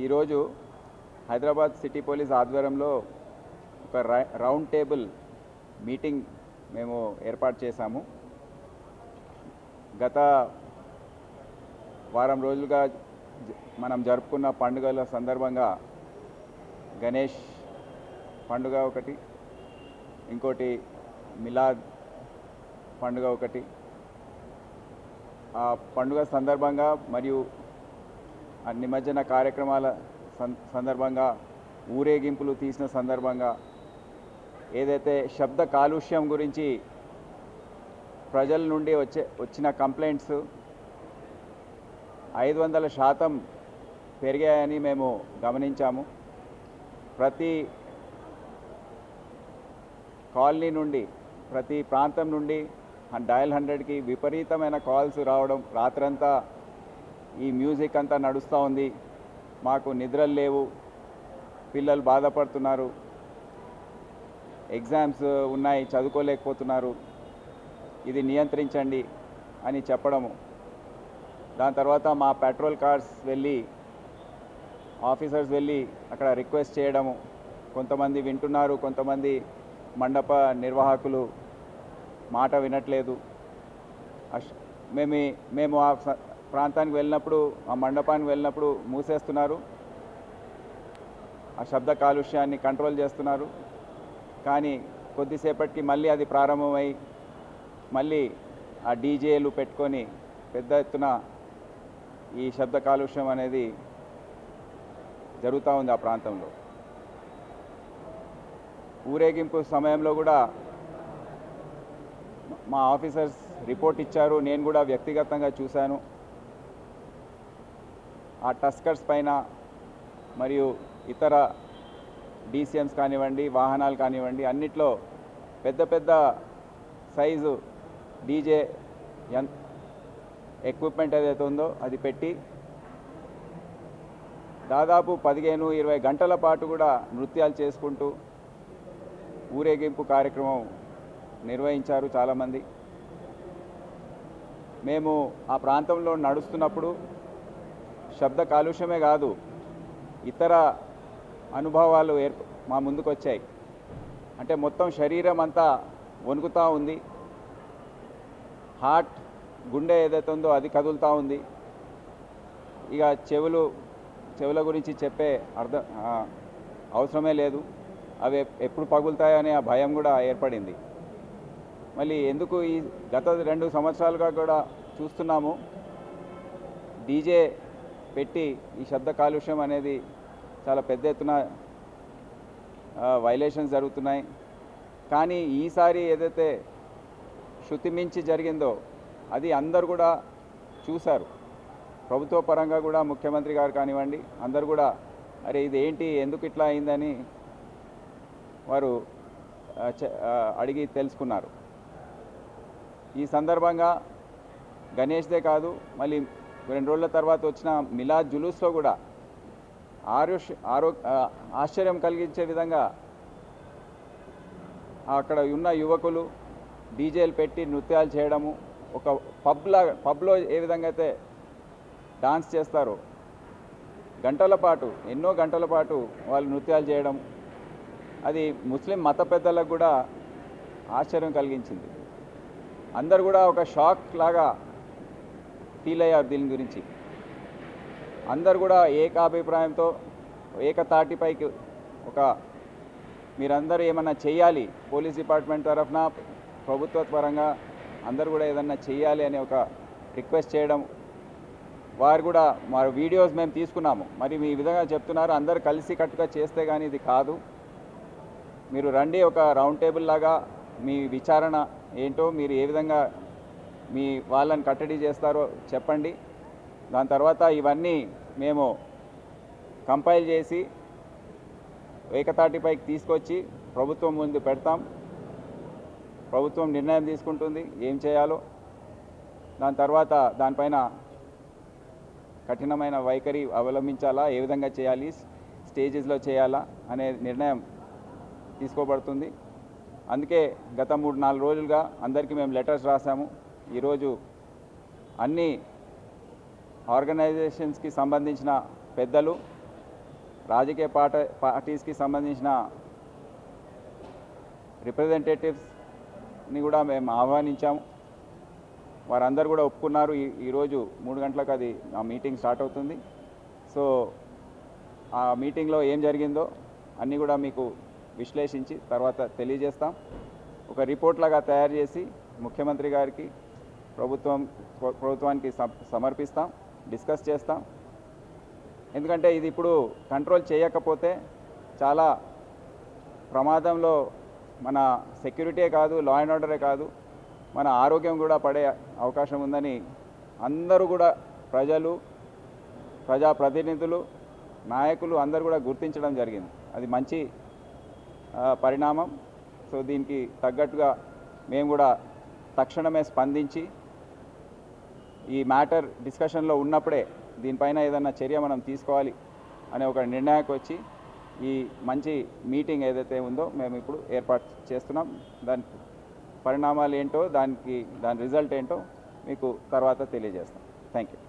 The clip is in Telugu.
ఈరోజు హైదరాబాద్ సిటీ పోలీస్ ఆధ్వర్యంలో ఒక రౌండ్ టేబుల్ మీటింగ్ మేము ఏర్పాటు చేశాము. గత వారం రోజులుగా మనం జరుపుకున్న పండుగల సందర్భంగా గణేష్ పండుగ ఒకటి, ఇంకోటి మిలాద్ పండుగ ఒకటి. ఆ పండుగ సందర్భంగా మరియు నిమజ్జన కార్యక్రమాల సందర్భంగా ఊరేగింపులు తీసిన సందర్భంగా ఏదైతే శబ్ద కాలుష్యం గురించి ప్రజల నుండి వచ్చిన కంప్లైంట్స్ 500% పెరిగాయని మేము గమనించాము. ప్రతి కాలనీ నుండి, ప్రతి ప్రాంతం నుండి డయల్ 100కి విపరీతమైన కాల్స్ రావడం, రాత్రంతా ఈ మ్యూజిక్ అంతా నడుస్తూ ఉంది, మాకు నిద్రలు లేవు, పిల్లలు బాధపడుతున్నారు, ఎగ్జామ్స్ ఉన్నాయి చదువుకోలేకపోతున్నారు, ఇది నియంత్రించండి అని చెప్పడము. దాని తర్వాత మా పెట్రోల్ కార్స్ వెళ్ళి, ఆఫీసర్స్ వెళ్ళి అక్కడ రిక్వెస్ట్ చేయడము. కొంతమంది వింటున్నారు, కొంతమంది మండప నిర్వాహకులు మాట వినట్లేదు. మేము ఆ ప్రాంతానికి వెళ్ళినప్పుడు, ఆ మండపానికి వెళ్ళినప్పుడు మూసేస్తున్నారు, ఆ శబ్ద కాలుష్యాన్ని కంట్రోల్ చేస్తున్నారు. కానీ కొద్దిసేపటికి మళ్ళీ అది ప్రారంభమై మళ్ళీ ఆ డీజేలు పెట్టుకొని పెద్ద ఎత్తున ఈ శబ్ద కాలుష్యం అనేది జరుగుతూ ఉంది ఆ ప్రాంతంలో. ఊరేగింపు సమయంలో కూడా మా ఆఫీసర్స్ రిపోర్ట్ ఇచ్చారు, నేను కూడా వ్యక్తిగతంగా చూశాను. ఆ టస్కర్స్ పైన మరియు ఇతర డీసీఎమ్స్ కానివ్వండి, వాహనాలు కానివ్వండి, అన్నిట్లో పెద్ద పెద్ద సైజు డీజే ఎక్విప్మెంట్ ఏదైతే ఉందో అది పెట్టి దాదాపు 15-20 గంటల పాటు కూడా నృత్యాలు చేసుకుంటూ ఊరేగింపు కార్యక్రమం నిర్వహించారు చాలామంది. మేము ఆ ప్రాంతంలో నడుస్తున్నప్పుడు శబ్ద కాలుష్యమే కాదు, ఇతర అనుభవాలు మా ముందుకు వచ్చాయి. అంటే మొత్తం శరీరం అంతా వణుకుతూ ఉంది, హార్ట్, గుండె ఏదైతే ఉందో అది కదులుతూ ఉంది. ఇక చెవుల గురించి చెప్పే అవసరమే లేదు, అవి ఎప్పుడు పగులుతాయో అనే ఆ భయం కూడా ఏర్పడింది. మళ్ళీ ఎందుకు ఈ గత 2 సంవత్సరాలుగా కూడా చూస్తున్నాము, డీజే పెట్టి ఈ శబ్ద కాలుష్యం అనేది చాలా పెద్ద ఎత్తున వైలేషన్స్ జరుగుతున్నాయి. కానీ ఈసారి ఏదైతే శృతి మించి జరిగిందో అది అందరు కూడా చూశారు. ప్రభుత్వ పరంగా కూడా ముఖ్యమంత్రి గారు కానివ్వండి, అందరు కూడా అరే ఇదేంటి, ఎందుకు ఇట్లా అయిందని వారు అడిగి తెలుసుకున్నారు. ఈ సందర్భంగా గణేష్దే కాదు, మళ్ళీ 2 రోజుల తర్వాత వచ్చిన మిలాద్ జులూస్లో కూడా ఆశ్చర్యం కలిగించే విధంగా అక్కడ ఉన్న యువకులు డీజేలు పెట్టి నృత్యాలు చేయడము, ఒక పబ్లో ఏ విధంగా అయితే డాన్స్ చేస్తారో ఎన్నో గంటల పాటు వాళ్ళు నృత్యాలు చేయడం, అది ముస్లిం మత పెద్దలకు కూడా ఆశ్చర్యం కలిగించింది. అందరు కూడా ఒక షాక్ లాగా ఫీల్ అయ్యారు దీని గురించి. అందరు కూడా ఏకాభిప్రాయంతో ఏకతాటిపైకి మీరందరూ ఏమన్నా చేయాలి, పోలీస్ డిపార్ట్మెంట్ తరఫున ప్రభుత్వ పరంగా అందరు కూడా ఏదన్నా చేయాలి అని ఒక రిక్వెస్ట్ చేయడం. వారు కూడా మా వీడియోస్ మేము తీసుకున్నాము, మరి మీ విధంగా చెప్తున్నారు, అందరు కలిసి కట్టుగా చేస్తే కానీ ఇది కాదు, మీరు రండి, ఒక రౌండ్ టేబుల్ లాగా మీ విచారణ ఏంటో, మీరు ఏ విధంగా మీ వాళ్ళని కట్టడి చేస్తారో చెప్పండి. దాని తర్వాత ఇవన్నీ మేము కంపైల్ చేసి ఏకతాటిపైకి తీసుకొచ్చి ప్రభుత్వం ముందు పెడతాం. ప్రభుత్వం నిర్ణయం తీసుకుంటుంది ఏం చేయాలో. దాని తర్వాత దానిపైన కఠినమైన వైఖరి అవలంబించాలా, ఏ విధంగా చేయాలి, స్టేజెస్లో చేయాలా అనే నిర్ణయం తీసుకోబడుతుంది. అందుకే గత 3-4 రోజులుగా అందరికీ మేము లెటర్స్ రాసాము. ఈరోజు అన్ని ఆర్గనైజేషన్స్కి సంబంధించిన పెద్దలు, రాజకీయ పార్టీస్కి సంబంధించిన రిప్రజెంటేటివ్స్ని కూడా మేము ఆహ్వానించాము. వారందరూ కూడా ఒప్పుకున్నారు. ఈరోజు 3 గంటలకు అది ఆ మీటింగ్ స్టార్ట్ అవుతుంది. సో ఆ మీటింగ్లో ఏం జరిగిందో అన్నీ కూడా మీకు విశ్లేషించి తర్వాత తెలియజేస్తాం. ఒక రిపోర్ట్ లాగా తయారు చేసి ముఖ్యమంత్రి గారికి ప్రభుత్వానికి సమర్పిస్తాం, డిస్కస్ చేస్తాం. ఎందుకంటే ఇది ఇప్పుడు కంట్రోల్ చేయకపోతే చాలా ప్రమాదంలో మన సెక్యూరిటీయే కాదు, లా అండ్ ఆర్డరే కాదు, మన ఆరోగ్యం కూడా పడే అవకాశం ఉందని అందరూ కూడా ప్రజలు, ప్రజాప్రతినిధులు, నాయకులు అందరూ కూడా గుర్తించడం జరిగింది. అది మంచి పరిణామం. సో దీనికి తగ్గట్టుగా మేము కూడా తక్షణమే స్పందించి ఈ మ్యాటర్ డిస్కషన్లో ఉన్నప్పుడే దీనిపైన ఏదైనా చర్య మనం తీసుకోవాలి అనే ఒక నిర్ణయానికి వచ్చి ఈ మంచి మీటింగ్ ఏదైతే ఉందో మేము ఇప్పుడు ఏర్పాటు చేస్తున్నాం. దాని పరిణామాలు ఏంటో, దాని రిజల్ట్ ఏంటో మీకు తర్వాత తెలియజేస్తాం. Thank you.